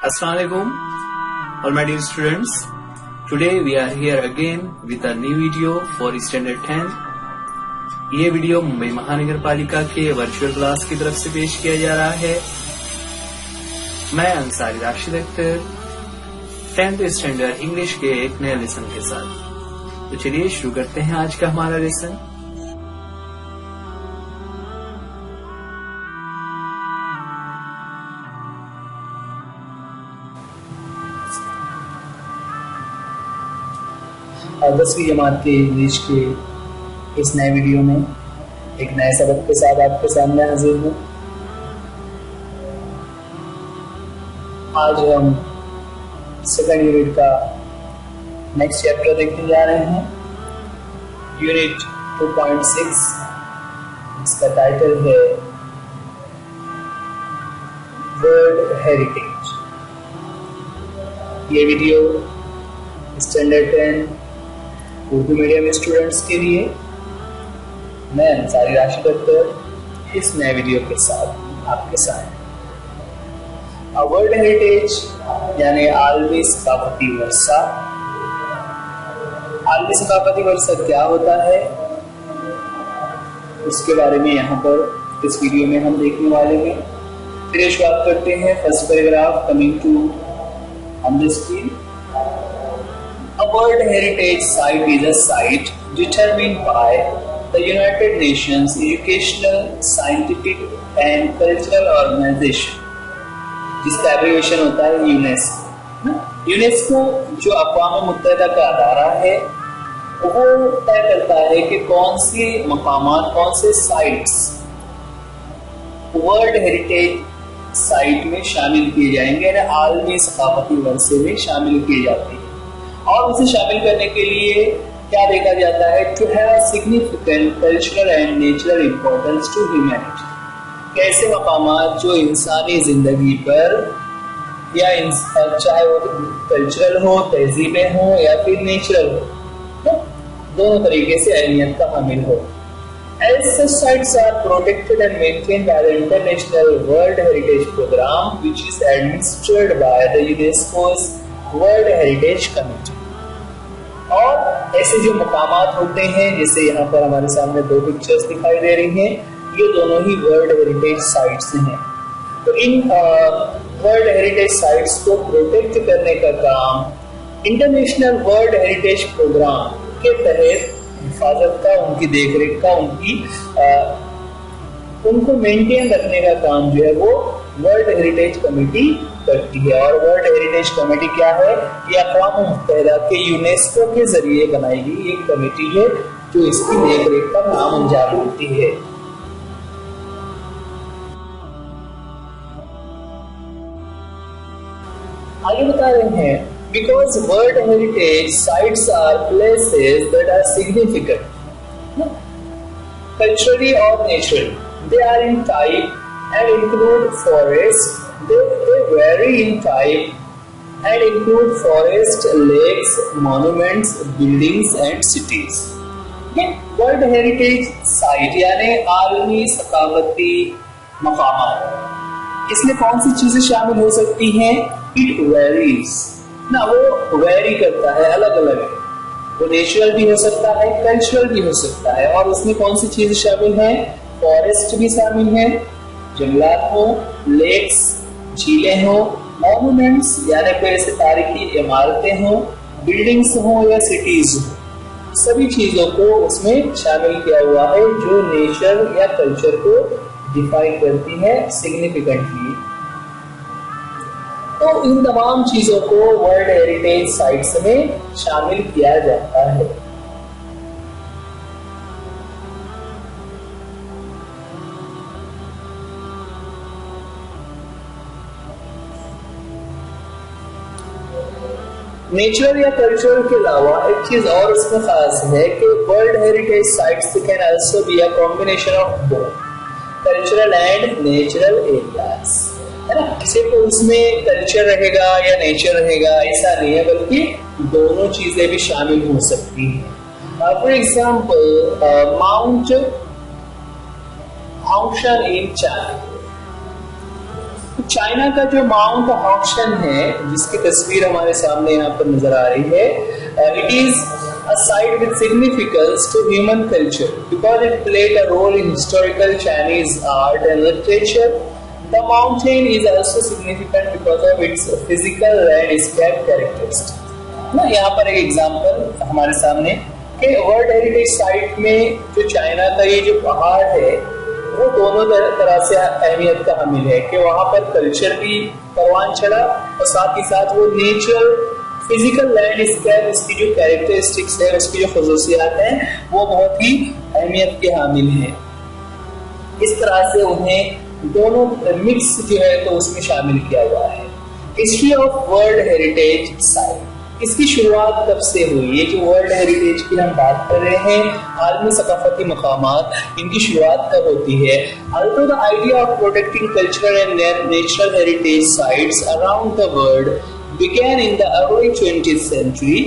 Assalamualaikum, all my dear students. Today we are here again with a new video for Standard 10. ये video Mumbai महानगर पालिका के virtual class की तरफ से पेश किया जा रहा है। मैं Ansari Rashid Akhtar 10th standard English के एक नए लेसन के साथ। तो चलिए शुरू करते हैं आज का हमारा लेसन। और 10वीं जमात के इंग्लिश के इस नए वीडियो में एक नए सबक के साथ आपके सामने हाजिर हूँ। आज हम सेकंड यूनिट का नेक्स्ट चैप्टर देखने जा रहे हैं, यूनिट 2.6। इसका टाइटल है वर्ल्ड हेरिटेज। ये video standard 10 Urdu medium students के लिए मैं अंसारी राशिद अख्तर इस नए वीडियो के साथ आपके साथ। वर्ल्ड हेरिटेज यानी आलमी सकाफती वर्षा। आलमी सकाफती वर्षा क्या होता है उसके बारे में यहाँ पर इस वीडियो में हम देखने वाले हैं। फिर शुरुआत करते हैं first paragraph coming to on the screen. A World Heritage Site is a site determined by the United Nations Educational, Scientific and Cultural Organization, जिसका एब्रिविएशन होता है यूनेस्को। यूनेस्को जो अक़वाम मुत्तहिदा का अदारा है वो तय करता है कि कौन से मकामात, कौन से साइट्स वर्ल्ड हेरिटेज साइट में शामिल किए जाएंगे, यानी आलमी सकाफती वर्षे में शामिल किए जाते हैं। और उसे शामिल करने के लिए क्या देखा जाता है, to have significant cultural and natural importance to humanity. कैसे मकामात जो इंसानी जिंदगी पर या चाहे वो कल्चरल हो, तहजीबें हो या फिर नेचुरल हो, तो दोनों तरीके से अहमियत का हामिल हो। As such sites are protected and maintained by the International World Heritage Program, which is administered by the UNESCO's World Heritage Committee। और ऐसे जो मकामात होते हैं, जैसे यहाँ पर हमारे सामने दो पिक्चर्स दिखाई दे रही हैं, ये दोनों ही वर्ल्ड हेरिटेज साइट्स हैं। तो इन वर्ल्ड हेरिटेज साइट्स को प्रोटेक्ट करने का काम इंटरनेशनल वर्ल्ड हेरिटेज प्रोग्राम के तहत हिफाजत का, उनकी देखरेख का, उनको मेंटेन रखने का काम जो है वो वर्ल्ड हेरिटेज कमेटी करती है। और वर्ल्ड हेरिटेज कमेटी क्या है, ये अक़वाम मुत्तहिदा के यूनेस्को के जरिए बनाई गई एक कमेटी है जो इसकी देखरेख का काम अंजाम देती है। आगे बता रहे हैं, because world heritage sites are places that are significant culturally or naturally. They are in type and include forests. They vary in type and include forest, lakes, monuments, buildings and cities. World heritage site यानी आलमी सकाफती मकामात, इसमें कौन सी चीजें शामिल हो सकती हैं? It varies ना, वो वेरी करता है, अलग अलग है। वो नेचुरल भी हो सकता है, कल्चरल भी हो सकता है। और उसमें कौन सी चीजें शामिल हैं? फॉरेस्ट भी शामिल है, जंगलात हो, लेक्स झीलें हो, मॉन्यूमेंट्स यानी कोई ऐसे तारीखी इमारतें हो, बिल्डिंग्स हो या सिटीज हो, सभी चीजों को उसमें शामिल किया हुआ है जो नेचर या कल्चर को डिफाइन करती है सिग्निफिकेंटली। तो इन तमाम चीजों को वर्ल्ड हेरिटेज साइट्स में शामिल किया जाता है। नेचुरल या कल्चरल के अलावा एक चीज और इसमें खास है कि world heritage sites can also be a combination of both cultural and natural areas, है ना। किसी को उसमें कल्चर रहेगा या नेचर रहेगा ऐसा नहीं है, बल्कि दोनों चीजें भी शामिल हो सकती हैं। For example mount Aung San in China, China का जो माउंट हॉक्शन है, जिसकी तस्वीर हमारे सामने यहाँ पर नजर आ रही है, it is a site with significance to human culture because it played a role in historical Chinese art and literature. The mountain is also significant because of its physical landscape characteristics. ना यहाँ पर एक example हमारे सामने कि world heritage site में जो China का ये जो पहाड़ है वो दोनों तरह से अहमियत का हामिल है कि वहाँ पर कल्चर भी परवान चढ़ा और साथ ही साथ वो नेचुरल फिजिकल लैंडस्केप, इसकी जो कैरेक्टरिस्टिक्स है, उसकी जो खसूसियात हैं, वो बहुत ही अहमियत के हामिल हैं। इस तरह से उन्हें दोनों मिक्स जो है तो उसमें शामिल किया हुआ है। History of world heritage site, इसकी शुरुआत कब से हुई? ये जो वर्ल्ड हेरिटेज की हम बात कर रहे हैं, आलमी सकाफती मकामात, इनकी शुरुआत कब होती है? Although the idea of protecting cultural and natural heritage sites around the world began in the early 20th century,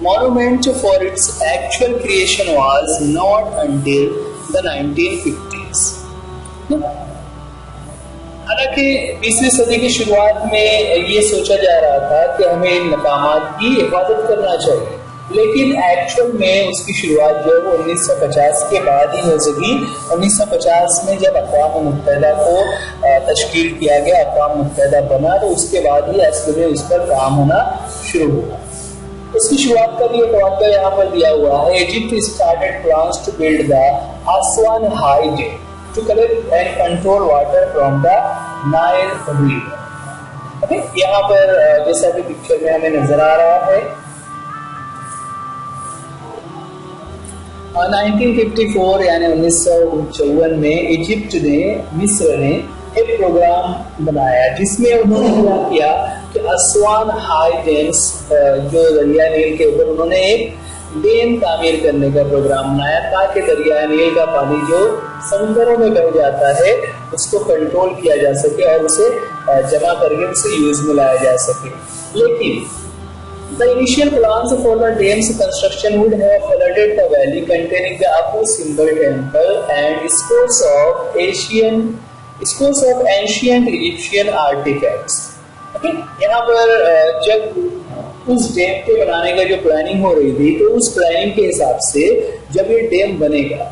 monument for its actual creation was not until the 1950s. हालांकि 20वीं सदी की शुरुआत में ये सोचा जा रहा था कि हमें इन मकामात की हिफाजत करना चाहिए, लेकिन एक्चुअल में उसकी शुरुआत जो है वो 1950 के बाद ही हो सकी। 1950 में जब अक़वाम मुत्तहिदा को तश्कील किया गया, अक़वाम मुत्तहिदा बना, तो उसके बाद ही असल में उस पर काम होना शुरू हुआ। उसकी शुरुआत का भी एक वाक़या यहाँ पर दिया हुआ है। Egypt started plans to build the Aswan high dam to collect and control water from the Nile river. Okay, यहाँ पर जैसा कि पिक्चर में हमें नजर आ रहा है, 1954 यानी 1954 में इजिप्ट ने, मिस्र ने एक प्रोग्राम बनाया जिसमें उन्होंने क्या किया कि असवान हाई डैम्स, जो दरिया नील के ऊपर, उन्होंने एक डैम तामीर करने का प्रोग्राम बनाया ताकि दरिया नील का पानी जो समुद्रों में बह जाता है उसको कंट्रोल किया जा सके और उसे जमा करके उसे यूज में लाया जा सके। लेकिन the initial plans for the dam's construction would have flooded the valley containing the Apu Simbel temple and scores of ancient Egyptian artifacts. Okay? यहाँ पर जब उस डैम के बनाने का जो प्लानिंग हो रही थी, तो उस प्लानिंग के हिसाब से जब ये डैम बनेगा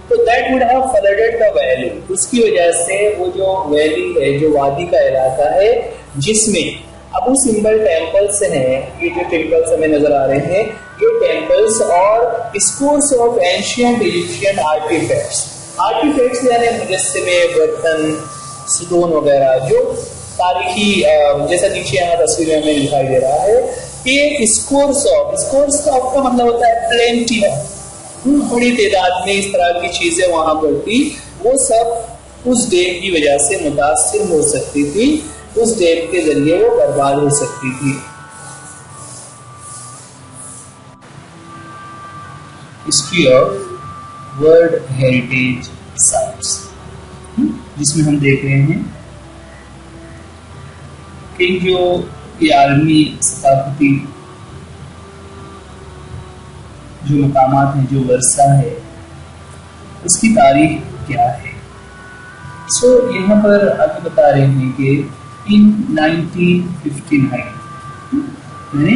तो that would have flooded the valley. उसकी वजह से वो जो वैली है, जो वादी का इलाका है, जिसमें अबू सिंबल टेम्पल्स हैं, ये जो टेम्पल्स हमें नजर आ रहे हैं, ये टेम्पल्स और scores of ancient Egyptian artifacts यानी मुजस्समे, बर्तन, स्टोन वगैरह, जो तारीखी, जैसा नीचे यहाँ तस्वीर में दिखाई दे रहा है, ये स्कोर्स ऑफ का मतलब होता है प्लेंटी ऑफ, बड़ी तादाद में इस तरह की चीजें वहां पर थी। वो सब उस डैम की वजह से मुतासिर हो सकती थी, उस डैम के जरिए वो बर्बाद हो सकती थी। History of world heritage sites, जिसमें हम देख रहे हैं कि जो ये आलमी सकाफती जो मकामात हैं, जो वर्षा है, उसकी तारीख क्या है। यहाँ पर अभी बता रहे हैं कि in 1959 यानी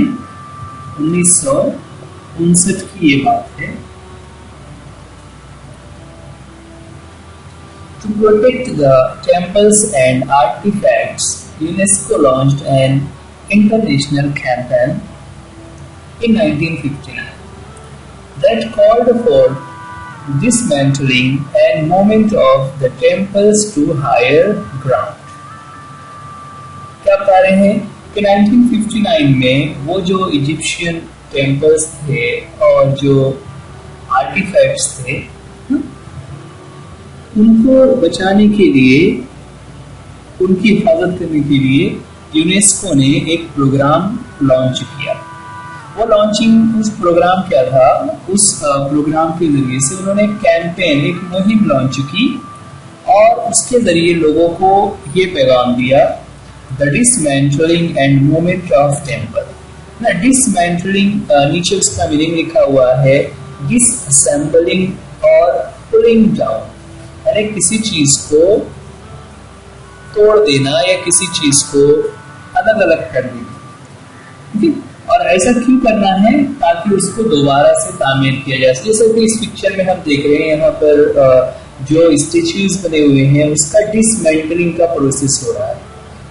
1959 की ये बात है, to protect the temples and artifacts, UNESCO launched an international campaign in 1959 that called for dismantling and movement of the temples to higher ground. क्या बता रहे हैं कि 1959 में वो जो इजिप्शियन टेम्पल्स थे और जो आर्टिफैक्ट्स थे, उनको बचाने के लिए, उनकी हिफाजत करने के लिए यूनेस्को ने एक प्रोग्राम लॉन्च किया। वो लॉन्चिंग, उस प्रोग्राम क्या था, उस प्रोग्राम के जरिए से उन्होंने एक कैंपेन, एक मुहिम लॉन्च की और उसके जरिए लोगों को ये पैगाम दिया, the dismantling and movement of temple. ना डिसमेंटलिंग, नीचे उसका मीनिंग लिखा हुआ है डिसअसेंबलिंग और पुलिंग डाउन, यानी किसी चीज को तोड़ देना या किसी चीज को अलग अलग कर देना, ठीक है। और ऐसा क्यों करना है? ताकि उसको दोबारा से तामीर किया जा सके। जैसे कि इस पिक्चर में हम देख रहे हैं, यहाँ पर जो स्टेच्यूज बने हुए हैं उसका डिसमेंटलिंग का प्रोसेस हो रहा है।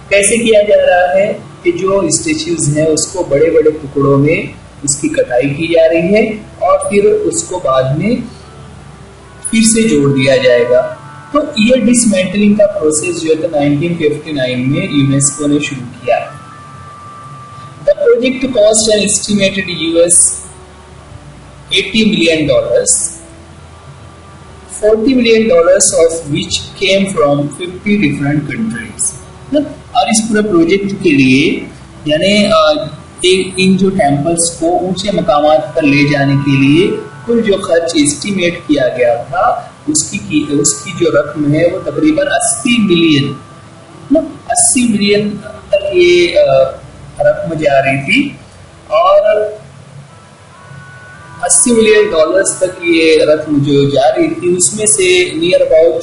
कैसे किया जा रहा है कि जो स्टेच्यूज हैं उसको बड़े बड़े टुकड़ों में उसकी कटाई की जा रही है और फिर उसको बाद में फिर से जोड़ दिया जाएगा। तो ये डिसमेंटलिंग का प्रोसेस जो है 1959 में यूनेस्को ने शुरू किया। The project cost an estimated $80 million, $40 million of which came from 50 different countries। और इस पूरे प्रोजेक्ट के लिए यानी इन जो टेम्पल्स को ऊंचे मकामात पर ले जाने के लिए कुल जो खर्च एस्टिमेट किया गया था उसकी जो रकम है वो तकरीबन 80 मिलियन तक ये रकम जा रही थी और $80 मिलियन तक ये रकम जो जा रही थी उसमें से नियर अबाउट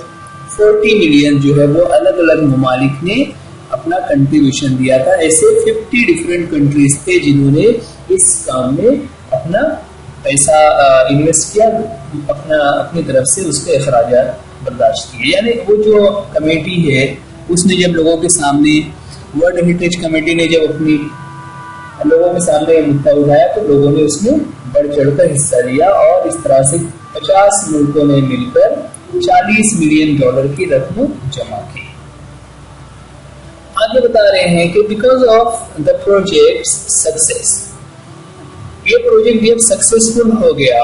40 मिलियन जो है वो अलग अलग ममालिक ने अपना कंट्रीब्यूशन दिया था। ऐसे 50 डिफरेंट कंट्रीज थे जिन्होंने इस काम में अपना पैसा इन्वेस्ट किया, अपनी तरफ से उसके अखराजात बर्दाश्त किए। यानी वो जो कमेटी है उसने जब लोगों के सामने, वर्ल्ड हेरिटेज कमेटी ने जब अपनी लोगों के सामने मुद्दा उठाया तो लोगों ने उसमें बढ़ चढ़कर हिस्सा लिया और इस तरह से 50 मुल्कों ने मिलकर $40 मिलियन की रकम जमा की। आगे बता रहे हैं कि because of the project success, ये प्रोजेक्ट जब सक्सेसफुल हो गया,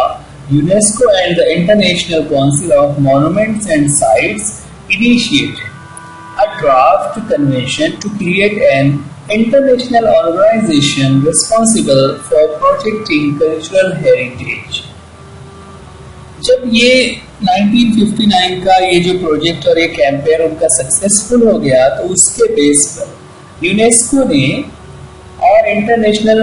UNESCO and the International Council of Monuments and Sites initiated a draft convention to create an international organisation responsible for protecting cultural heritage. जब ये 1959 का ये जो प्रोजेक्ट और ये कैंपेन उनका सक्सेसफुल हो गया तो उसके बेस पर यूनेस्को ने और International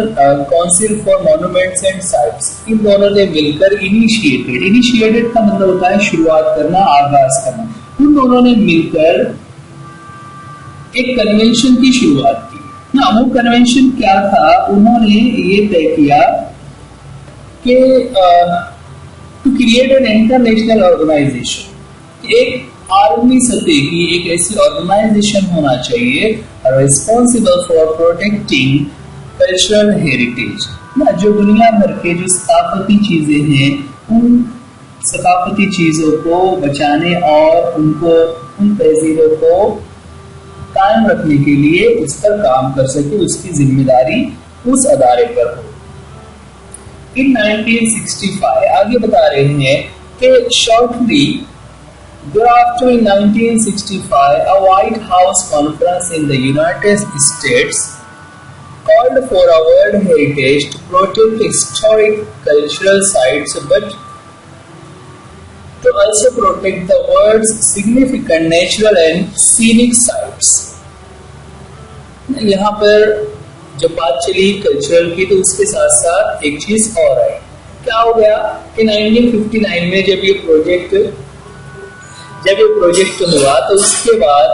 Council for Monuments and Sites, इन दोनों ने मिलकर इनिशिएटेड का मतलब होता है शुरुआत करना, आगाज करना। उन दोनों ने मिलकर एक कन्वेंशन की शुरुआत की ना। वो कन्वेंशन क्या था? उन्होंने ये तय किया कि to create an international organisation, एक आलमी सतह की एक ऐसी ऑर्गेनाइजेशन होना चाहिए responsible for protecting cultural heritage ना। जो दुनिया भर के जो सकाफती चीजें हैं उन सकाफती चीजों को बचाने और उन तहजीबों को कायम रखने के लिए उस पर काम कर सके, उसकी जिम्मेदारी उस अदारे पर हो। In 1965 आगे बता रहे हैं कि shortly thereafter in 1965 a White House conference in the United States called for a World Heritage to protect historic cultural sites but to also protect the world's significant natural and scenic sites। यहाँ पर जब बात चली cultural की तो उसके साथ साथ एक चीज और आई। क्या हो गया कि 1959 में जब ये प्रोजेक्ट हुआ तो उसके बाद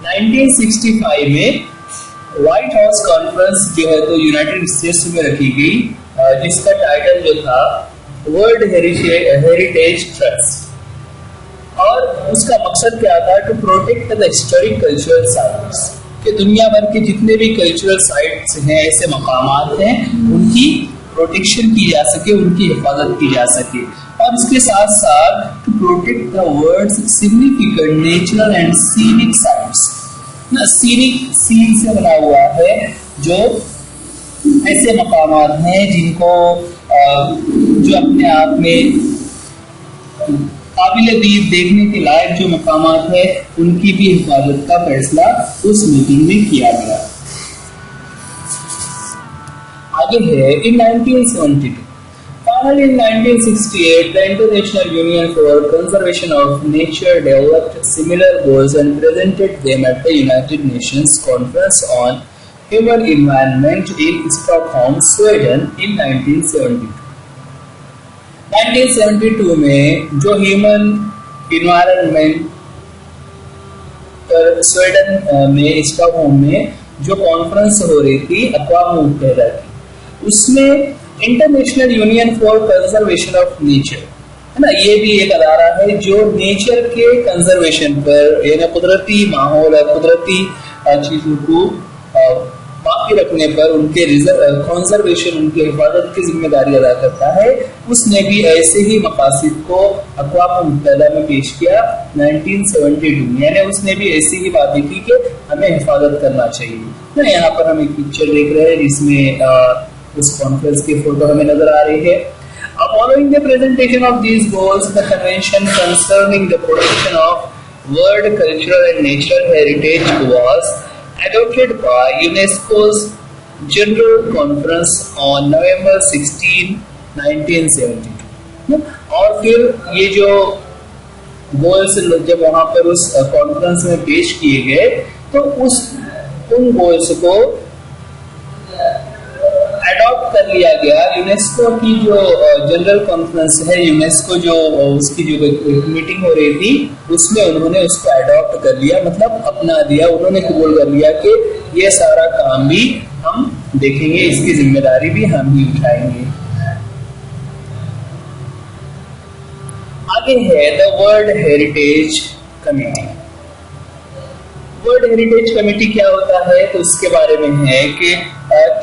1965 में व्हाइट हाउस कॉन्फ्रेंस जो है तो यूनाइटेड स्टेट्स में रखी गई, जिसका टाइटल जो था वर्ल्ड हेरिटेज ट्रस्ट। और उसका मकसद क्या था? To protect the historic cultural sites, कि दुनिया भर के जितने भी कल्चरल साइट्स हैं, ऐसे मकामात हैं, उनकी प्रोटेक्शन की जा सके, उनकी हिफाजत की जा सके। और इसके साथ साथ to protect the world's significant natural and scenic sites ना। सीनिक सीन से बना हुआ है, जो ऐसे मकामात हैं जिनको जो अपने आप में काबिल दीद देखने के लायक जो मकामात है उनकी भी हिफाजत का फैसला उस मीटिंग में किया गया। आगे है इन 1972 finally in 1968 the International Union for Conservation of Nature developed similar goals and presented them at the United Nations Conference on Human Environment in Stockholm, Sweden in 1972। 1972 में जो ह्यूमन इन्वायरमेंट पर स्वीडन में Stockholm में जो conference हो रही थी अक़वाम मुत्तहिदा की, उसमें international union for conservation of nature, है ना, ये भी एक अदारा है जो नेचर के कंजर्वेशन पर, यानी कुदरती माहौल और कुदरती चीजों को बाकी रखने पर उनके कंजर्वेशन, उनकी हिफाजत की जिम्मेदारी अदा करता है। उसने भी ऐसे ही मकासद को अक़वाम मुत्तहिदा में पेश किया 1972 में, यानी उसने भी ऐसी ही बातें की कि हमें हिफाजत करना चाहिए ना। यहाँ पर हम एक पिक्चर देख रहे हैं जिसमें उस कॉन्फ्रेंस की फोटो हमें नजर आ रही है। Following the presentation of these goals, the Convention concerning the protection of world cultural and natural heritage was adopted by UNESCO's General Conference on November 16, 1972। और फिर ये जो गोल्स जब वहां पर उस कॉन्फ्रेंस में पेश किए गए तो उन गोल्स को अडॉप्ट कर लिया गया। यूनेस्को की जो जनरल कॉन्फ्रेंस है, यूनेस्को जो उसकी जो मीटिंग हो रही थी उसमें उन्होंने उसको अडॉप्ट कर लिया, मतलब अपना दिया। उन्होंने कबूल कर लिया कि ये सारा काम भी हम देखेंगे, इसकी जिम्मेदारी भी हम ही उठाएंगे। आगे है the world heritage committee. World heritage committee क्या होता है तो उसके बारे में है कि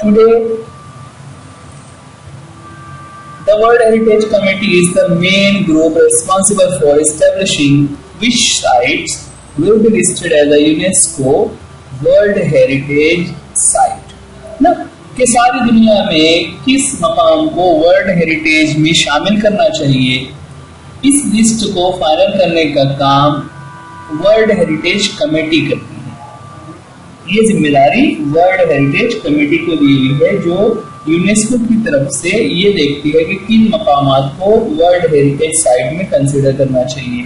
today the World Heritage Committee is the main group responsible for establishing which sites will be listed as a UNESCO World Heritage Site। ना कि सारी दुनिया में किस मकाम को वर्ल्ड हेरिटेज में शामिल करना चाहिए, इस लिस्ट को फाइनल करने का काम वर्ल्ड हेरिटेज कमेटी करती है। ये जिम्मेदारी वर्ल्ड हेरिटेज कमेटी को दी हुई है, जो यूनेस्को की तरफ से ये देखती है कि किन मकामात को वर्ल्ड हेरिटेज साइट में कंसिडर करना चाहिए।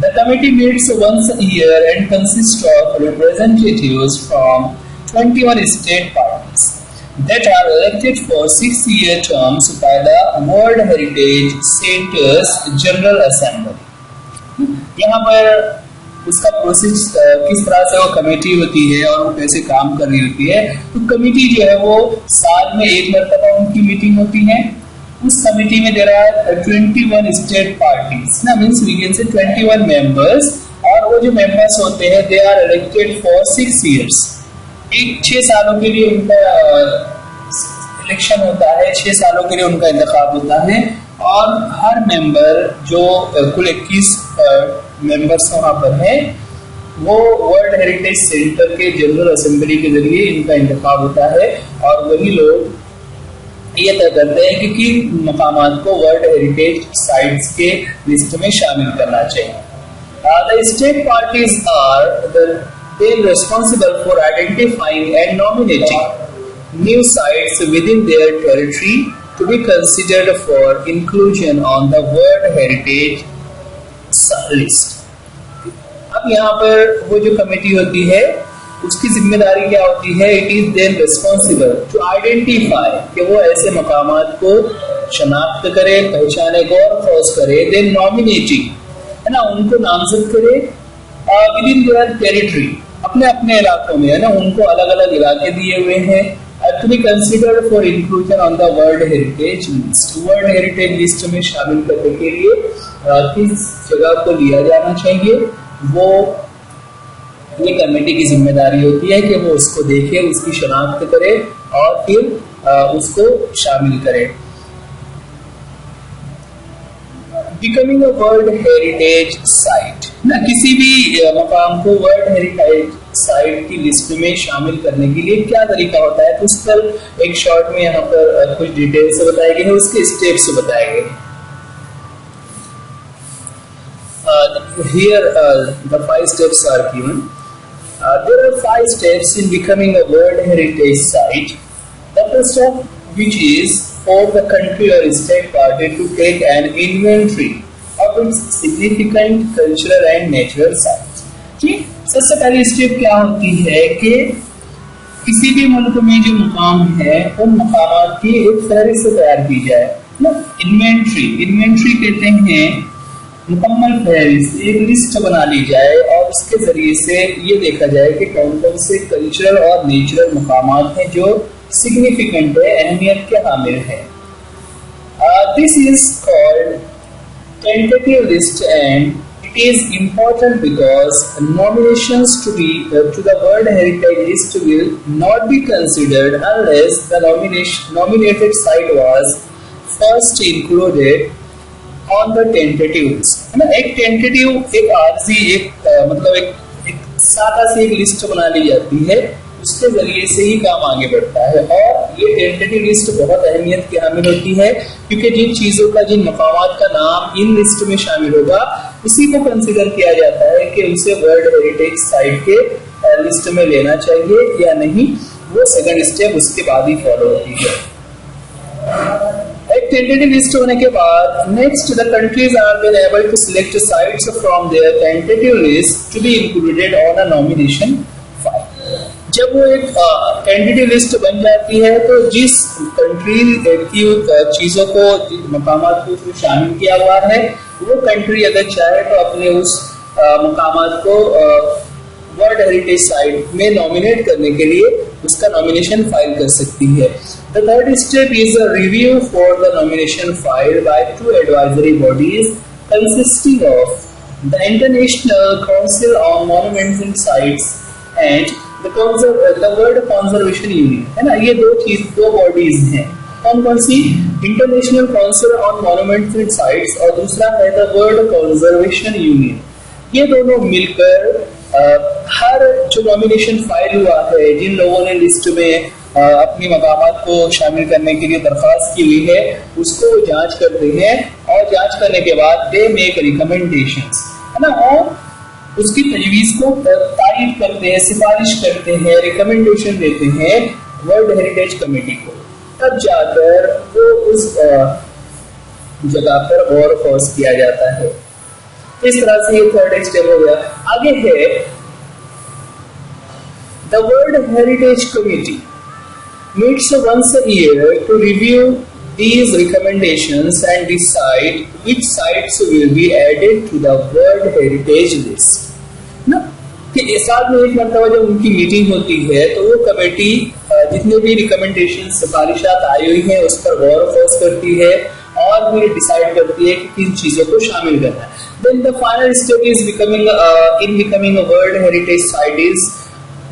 The committee meets once a year and consist of representatives from 21 state parties that are elected for 6-year terms by the World Heritage Center's General Assembly। यहाँ पर उसका प्रोसेस किस तरह से वो कमेटी होती है और वो कैसे काम कर रही होती है। तो कमेटी जो है वो साल में एक मरतबा उनकी मीटिंग होती है। उस कमेटी में देर आर 21 स्टेट पार्टीज, ना means we can say 21 members, और वो जो मेंबर्स होते हैं they are elected for 6 years। 6 सालों के लिए उनका इलेक्शन होता है, 6 सालों के लिए उनका इंतखाब होता है। और हर मेंबर जो कुल 21 मेंबर्स वहां पर है, वो वर्ल्ड हेरिटेज सेंटर के जनरल असेंबली के जरिए इनका इंतखाब होता है और वही लोग ये तय करते हैं कि किन मकामात को वर्ल्ड हेरिटेज साइट्स के लिस्ट में शामिल करना चाहिए। The state parties are then responsible for identifying and nominating new sites within their territory to be considered for inclusion on the World Heritage List। अब यहाँ पर वो जो कमेटी होती है उसकी जिम्मेदारी क्या होती है? It is then responsible to identify, कि वो ऐसे मकामात को शनाख्त करे, पहचाने, गौर खोज करे, देन नॉमिनेटिंग, है ना, उनको नामजद करे विद इन देयर टेरिटरी, अपने अपने इलाकों में, है ना, उनको अलग अलग इलाके दिए हुए हैं, to be considered for inclusion on the World Heritage List। World heritage list में शामिल करने के लिए किस जगह को लिया जाना चाहिए, वो ये कमेटी की जिम्मेदारी होती है कि वो उसको देखे, उसकी शनाख्त करे और फिर उसको शामिल करे। Becoming a world heritage site, ना किसी भी मकाम को वर्ल्ड हेरिटेज साइट की लिस्ट में शामिल करने के लिए क्या तरीका होता है, तो उस पर एक शॉर्ट में यहाँ पर कुछ डिटेल से बताए गए हैं, उसके स्टेप्स बताए गए हैं। Here the 5 steps are given। There are 5 steps in becoming a World Heritage Site। The first step, which is for the country or state party to take an inventory of its significant cultural and natural sites। ठीक, सबसे पहली step क्या होती है कि किसी भी मुल्क में जो मकाम है उन मकामात की एक फहरिस्त तैयार की जाए, ना, इन्वेंट्री। इन्वेंट्री कहते हैं मुकम्मल फहरिस्त, एक लिस्ट बना ली जाए और उसके जरिए से ये देखा जाए कि कौन कौन से कल्चरल और नेचुरल मकामात हैं जो सिग्निफिकेंट है, अहमियत के हामिल है। This is called tentative list and it is important because nominations to the World Heritage List will not be considered unless the nominated site was first included on the tentative list। है ना, एक tentative, एक RG, मतलब एक सादा सी एक list बना ली जाती है, उसके जरिए से ही काम आगे बढ़ता है। और ये टेंटेटिव लिस्ट बहुत अहमियत की हामिल होती है क्योंकि जिन चीजों का, जिन मकामात का नाम इन लिस्ट में शामिल होगा उसी को कंसीडर किया जाता है कि उसे वर्ल्ड हेरिटेज साइट के लिस्ट में लेना चाहिए या नहीं। वो सेकंड स्टेप उसके बाद ही फॉलो होती है। एक टेंटेटिव लिस्ट होने के बाद next the countries are been able to select sites from their tentative list to be included on a nomination file. जब वो एक टेंटेटिव लिस्ट बन जाती है तो जिस कंट्री की चीजों को, मकामात को उसमें शामिल किया हुआ है, वो कंट्री अगर चाहे तो अपने उस मकामात को वर्ल्ड हेरिटेज साइट में नॉमिनेट करने के लिए उसका नॉमिनेशन फाइल कर सकती है। The third step is a review for the nomination file by 2 advisory bodies consisting of the International Council on Monuments and Sites and the World Conservation Union. है ना, ये दो बॉडीज हैं। कौन कौन सी? International Council on Monuments and Sites और दूसरा है द वर्ल्ड कंजर्वेशन यूनियन। ये दोनों मिलकर हर जो नॉमिनेशन फाइल हुआ है, जिन लोगों ने लिस्ट में अपनी मकामात को शामिल करने के लिए दरख्वास्त की हुई है, उसको जांच करते हैं और जांच करने के बाद दे मेक रिकमेंडेशंस, है ना, और उसकी तजवीज को तारीफ करते हैं, सिफारिश करते हैं, रिकमेंडेशन देते हैं वर्ल्ड हेरिटेज कमेटी को। तब जाकर वो उस जगह पर गौर फौज किया जाता है। इस तरह से ये थर्ड स्टेप हो गया। आगे है the world heritage committee meets once a year to review these recommendations and decide which sites will be added to the World Heritage List। ना कि साल में एक मरतबा जब उनकी मीटिंग होती है तो वो कमेटी जितने भी रिकमेंडेशन, सिफारिशात आई हुई हैं उस पर गौर फौज करती है और फिर डिसाइड करती है कि किन चीजों को शामिल करना है। Then the final step is becoming a World Heritage Site is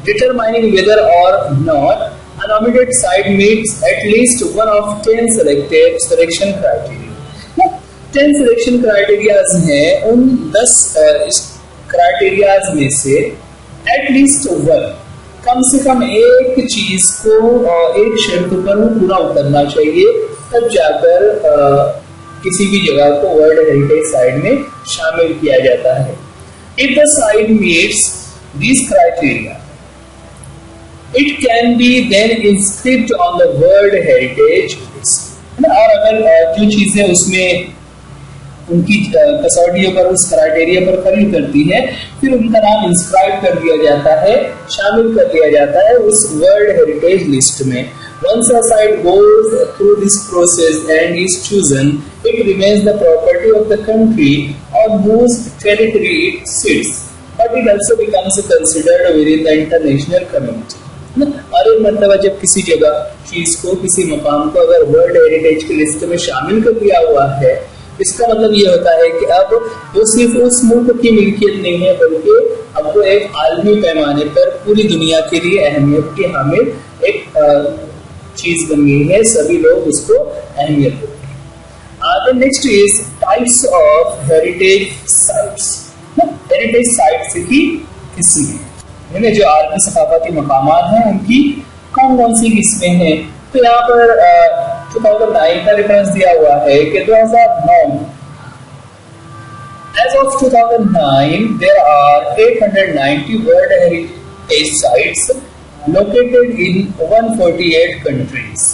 determining whether or not a nominated site meets at least one of 10 selection criteria। 10 selection criteria हैं, उन 10 क्राइटेरियाज में से at least one, कम से कम एक चीज को, एक शर्त पर पूरा उतरना चाहिए, तब जाकर किसी भी जगह को वर्ल्ड हेरिटेज साइट में शामिल किया जाता है। If the site meets these criteria, it can be then inscribed on the World Heritage List। और अगर जो चीजें उसमें उनकी कसौटियों पर, उस क्राइटेरिया पर खरी करती है, फिर उनका नाम इंस्क्राइब कर दिया जाता है, शामिल कर दिया जाता है उस वर्ल्ड हेरिटेज लिस्ट में। Once a site goes through this process and is chosen, it remains the property of the country on whose territory it sits, but it also becomes considered within the international community। और एक मरतबा जब किसी जगह, चीज को, किसी मकाम को अगर वर्ल्ड हेरिटेज की लिस्ट में शामिल कर दिया हुआ है, इसका मतलब ये होता है कि अब वो सिर्फ उस मुल्क की मिल्कियत नहीं है, बल्कि अब वो एक आलमी पैमाने पर पूरी दुनिया के लिए अहमियत की हामिल एक चीज बन गई है, सभी लोग उसको अहमियत देते हैं। Next is types of heritage sites. Heritage sites की किस्में, यानी जो आलमी सकाफती मकामात हैं उनकी कौन कौन सी किस्में हैं। तो यहाँ पर 2009 का रेफरेंस दिया हुआ है कि 2009 as of 2009 there are 890 world heritage sites located in 148 countries।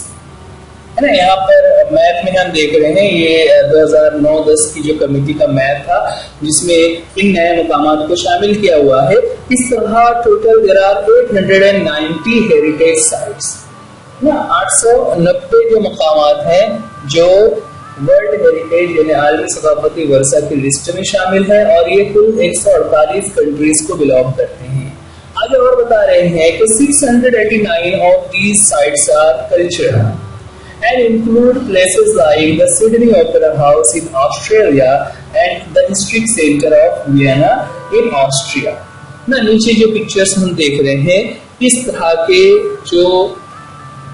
है ना, यहाँ पर मैप में हम देख रहे हैं, ये 2009-10 की जो कमेटी का मैप था जिसमें इन नए मकामात को शामिल किया हुआ है। इस तरह total there are 890 heritage sites. 890 जो मकामात हैं जो वर्ल्ड हेरिटेज यानी आलमी सकाफती वर्षा की लिस्ट में शामिल है और ये कुल 148 कंट्रीज को बिलोंग करते हैं। आगे और बता रहे हैं कि 689 of these sites are cultural and include places like the Sydney Opera House in Australia and the Historic Center of Vienna in Austria। ना नीचे जो पिक्चर्स हम देख रहे हैं इस तरह के जो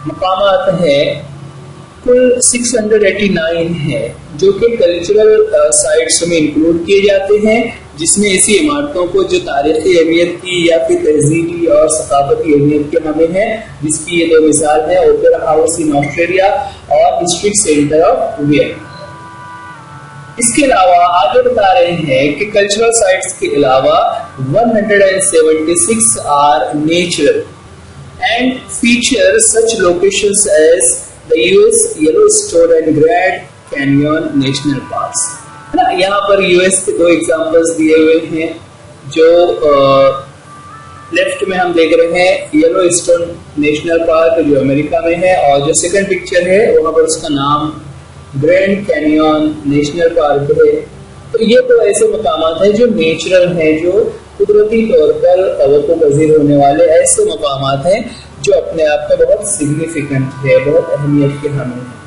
मकामात हैं कुल 689 है जो कि कल्चरल साइट्स में इंक्लूड किए जाते हैं, जिसमें ऐसी इमारतों को जो तारीखी अहमियत की या फिर तहजीबी और सकाफती अहमियत के हमें है, जिसकी ये दो मिसाल है ओपेरा हाउस इन ऑस्ट्रेलिया और हिस्ट्रिक सेंटर ऑफ वियना। इसके अलावा आगे बता रहे हैं कि कल्चरल साइट्स के अलावा 176 are natural and feature such locations as the US Yellowstone and Grand Canyon national parks. है ना, यहाँ पर यूएस के दो एग्जांपल्स दिए हुए हैं। जो लेफ्ट में हम देख रहे हैं येलोस्टोन नेशनल पार्क जो अमेरिका में है, और जो सेकंड पिक्चर है वहां पर उसका नाम ग्रैंड कैनियन नेशनल पार्क है। तो ये तो ऐसे मकामात हैं जो नेचुरल हैं, जो कुदरती तौर पर तवक्को पजीर होने वाले ऐसे मकामात हैं जो अपने आप में बहुत सिग्निफिकेंट है, बहुत अहमियत के हामिल है।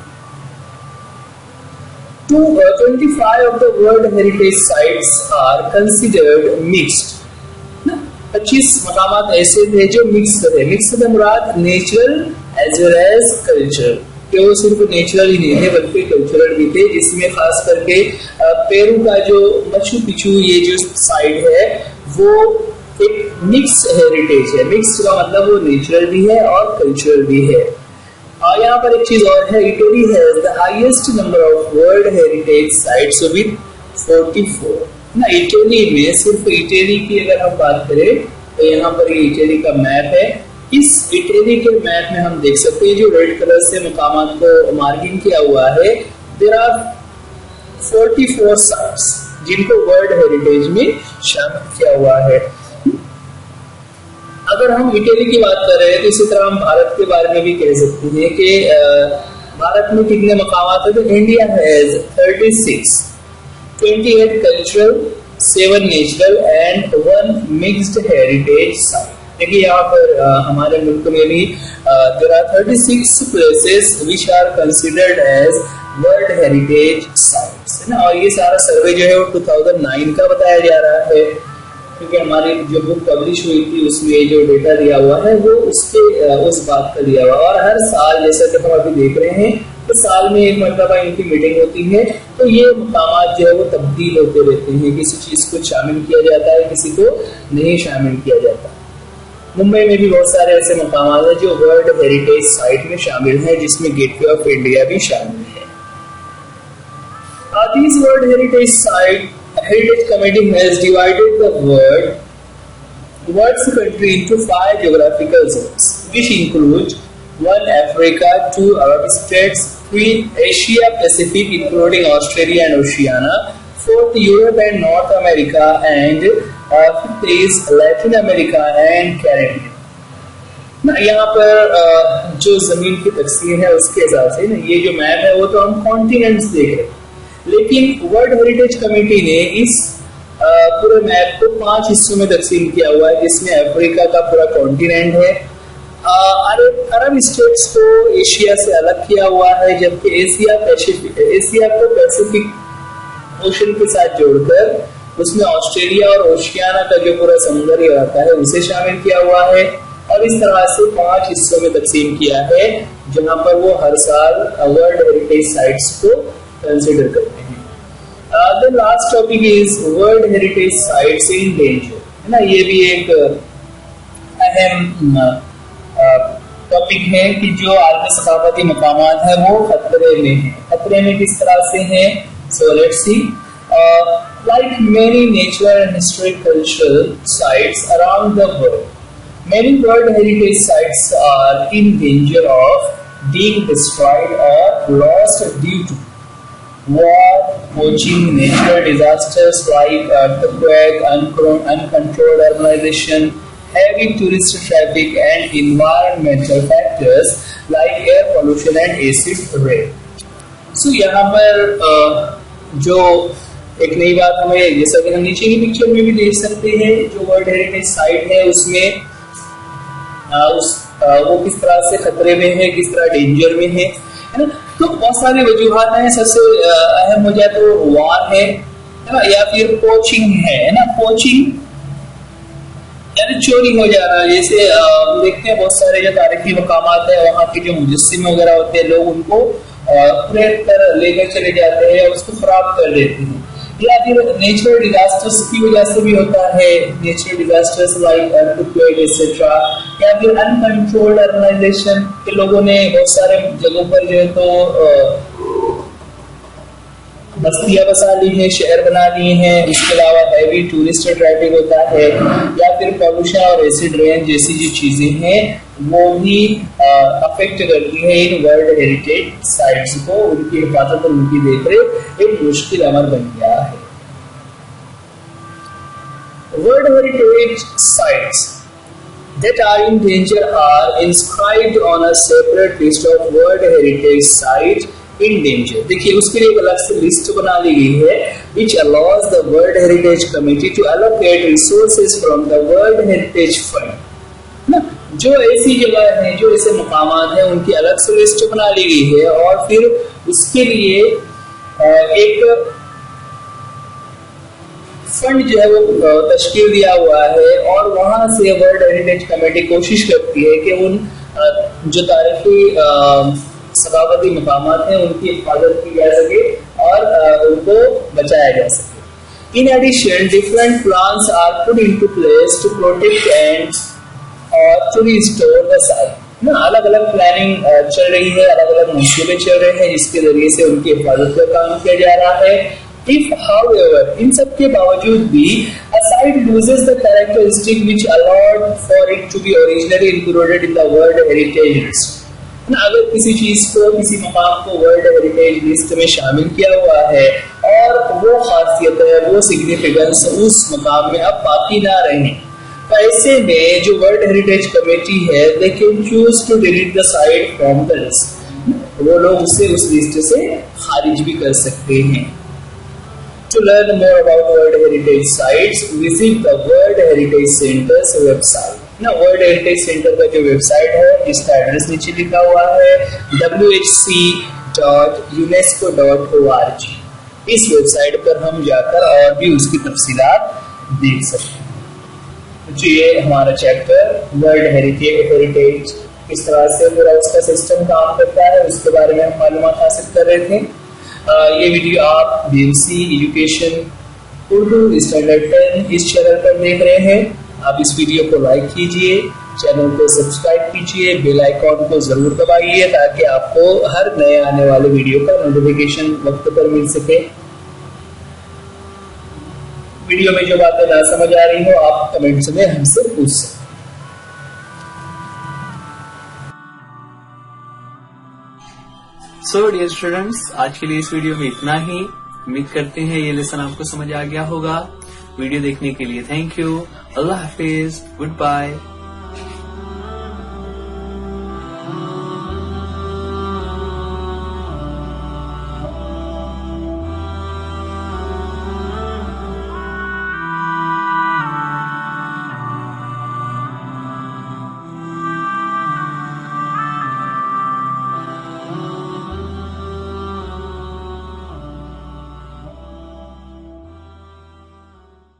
25 of the World Heritage Sites are considered mixed। 25 मकामात ऐसे थे जो मिक्स्ड है। मिक्स्ड से मुराद natural as well as cultural, कि वो सिर्फ नेचुरल ही नहीं थे बल्कि कल्चरल भी थे। इसमें खास करके पेरू का जो मचू पिचू ये जो साइट है वो एक मिक्स हेरिटेज है। मिक्स का मतलब वो नेचुरल भी है और कल्चरल भी है। और यहाँ पर एक चीज और है, Italy has the highest number of world heritage sites with 44। ना इटली में, सिर्फ इटली की अगर हम बात करें तो यहाँ पर ये इटली का मैप है। इस इटली के मैप में हम देख सकते हैं जो रेड कलर से मकामात को मार्किंग किया हुआ है, देयर आर 44 साइट्स जिनको वर्ल्ड हेरिटेज में शामिल किया हुआ है। अगर हम इटली की बात कर रहे हैं तो इसी तरह हम भारत के बारे में भी कह सकते हैं कि भारत में कितने मकामात हैं। तो India has 36, 28 cultural, 7 natural and 1 mixed heritage site. देखिए यहाँ पर हमारे मुल्क में भी there are 36 places which are considered as world heritage sites, है ना। और ये सारा सर्वे जो है वो 2009 का बताया जा रहा है, क्योंकि हमारी जो बुक पब्लिश हुई थी उसमें जो डेटा दिया हुआ है वो उसके उस बात का दिया हुआ। और हर साल जैसा कि हम अभी देख रहे हैं तो साल में एक मरतबा इनकी मीटिंग होती है, तो ये मकामात जो है वो तब्दील होते रहते हैं। किसी चीज को शामिल किया जाता है, किसी को नहीं शामिल किया जाता। मुंबई में भी बहुत सारे ऐसे मकामात हैं जो वर्ल्ड हेरिटेज साइट में शामिल है, जिसमें गेटवे ऑफ इंडिया भी शामिल है। These World Heritage Heritage Committee has divided the world's country into 5 geographical zones, which include 1 Africa, 2 Arab states, 3 Asia Pacific including Australia and Oceania, 4th Europe and North America, and 5th is Latin America and Caribbean। ना यहाँ पर जो जमीन की तकसीम है उसके हिसाब से ना ये जो मैप है वो तो हम कॉन्टिनेंट्स देख रहे हैं, लेकिन वर्ल्ड हेरिटेज कमेटी ने इस पूरे मैप को 5 हिस्सों में तकसीम किया हुआ है, जिसमें अफ्रीका का पूरा कॉन्टिनेंट है, अरब स्टेट्स को एशिया से अलग किया हुआ है, जबकि एशिया को पैसिफिक ओशन के साथ जोड़कर उसमें ऑस्ट्रेलिया और ओशियाना का जो पूरा समुद्री इलाका है उसे शामिल किया हुआ है। और इस तरह से 5 हिस्सों में तकसीम किया है, जहां पर वो हर साल वर्ल्ड हेरिटेज साइट्स को कंसिडर करते हैं। The last topic is World Heritage Sites in Danger, है ना। ये भी एक अहम टॉपिक है कि जो आलमी सकाफती मकामात है वो खतरे में है। खतरे में किस तरह से हैं? So let's see. Like many natural and historic cultural sites around the world, many World Heritage Sites are in danger of being destroyed or lost due to war, poaching, natural disasters like earthquake, uncontrolled urbanization, heavy tourist traffic, and environmental factors like air pollution and acid rain। सो यहाँ पर जो एक नई बात हमें, जैसा कि हम नीचे की पिक्चर में भी देख सकते हैं, जो वर्ल्ड हेरिटेज साइट है उसमें वो किस तरह से खतरे में है, किस तरह डेंजर में है ना। तो बहुत सारी वजूहात हैं। सबसे अहम हो जाए तो वार है ना, या फिर पोचिंग है ना। पोचिंग यानी चोरी हो जाना। जैसे देखते हैं बहुत सारे जो तारीखी मकामात है, वहाँ के जो मुजस्सिम वगैरह होते हैं, लोग उनको पूरे तरह लेकर चले जाते हैं और उसको खराब कर देते हैं। या फिर नेचुरल डिजास्टर्स की वजह से भी होता है, natural disasters like earthquake etcetera. या फिर अनकंट्रोल्ड अर्बनाइजेशन के लोगों ने बहुत सारे जगहों पर जो है तो बस्तियां बसा ली है, शहर बना लिए हैं। इसके अलावा हैवी टूरिस्ट ट्रैफिक होता है, या फिर पॉल्यूशन और एसिड रेन जैसी जो चीजें हैं वो भी अफेक्ट करती है इन वर्ल्ड हेरिटेज साइट्स को। उनकी हिफाजत और उनकी देखरेख एक मुश्किल अमल बन गया है। World heritage sites that are in danger are inscribed on a separate list of World Heritage Sites in danger। देखिए उसके लिए एक अलग से लिस्ट बना ली गई है, which allows the World Heritage Committee to allocate resources from the World Heritage Fund ना। जो ऐसी जगह है, जो ऐसे मकामात हैं, उनकी अलग से लिस्ट बना ली गई है और फिर उसके लिए एक फंड जो है वो तश्कील दिया हुआ है। और वहां से वर्ल्ड हेरिटेज कमेटी कोशिश करती है कि उन जो तारीखी सकाफती मकामात हैं उनकी हिफाजत की जा सके और उनको बचाया जा सके। In addition different plans are put into place to protect and और टू रिस्टोर द साइट ना। अलग अलग प्लानिंग चल रही है, अलग अलग मंसूबे चल रहे हैं जिसके जरिए से उनकी हिफाजत का काम किया जा रहा है। If, however, इन सब के बावजूद भी a site loses the characteristic which allowed for it to be originally included in the World Heritage List। अगर किसी चीज को, किसी मकाम को वर्ल्ड हेरिटेज लिस्ट में शामिल किया हुआ है और वो खासियत है, वो सिग्निफिकेंस उस मकाम में अब बाकी ना रहे, तो ऐसे में जो वर्ल्ड हेरिटेज कमेटी है, they can choose to delete the site from the list। वो लोग उसे उस लिस्ट से खारिज भी कर सकते हैं। To learn more about World Heritage Sites, visit the World Heritage Center's website। ना वर्ल्ड हेरिटेज सेंटर का जो वेबसाइट है, जिसका एड्रेस नीचे लिखा हुआ है whc.unesco.org। इस वेबसाइट पर हम जाकर और भी उसकी तफसीलात देख सकते हैं। तो ये हमारा चैप्टर वर्ल्ड हेरिटेज किस तरह से पूरा उसका सिस्टम काम करता है उसके बारे में हम मालूमात हासिल कर रहे थे। ये वीडियो आप BMC एजुकेशन उर्दू स्टैंडर्ड 10 इस चैनल पर देख रहे हैं। आप इस वीडियो को लाइक कीजिए, चैनल को सब्सक्राइब कीजिए, बेल आइकॉन को जरूर दबाइए ताकि आपको हर नए आने वाले वीडियो का नोटिफिकेशन वक्त पर मिल सके। वीडियो में जो बातें ना समझ आ रही हो आप कमेंट्स में हमसे पूछ सकते। सो डियर स्टूडेंट्स, आज के लिए इस वीडियो में इतना ही। उम्मीद करते हैं ये लेसन आपको समझ आ गया होगा। वीडियो देखने के लिए थैंक यू। अल्लाह हाफिज, गुड बाय।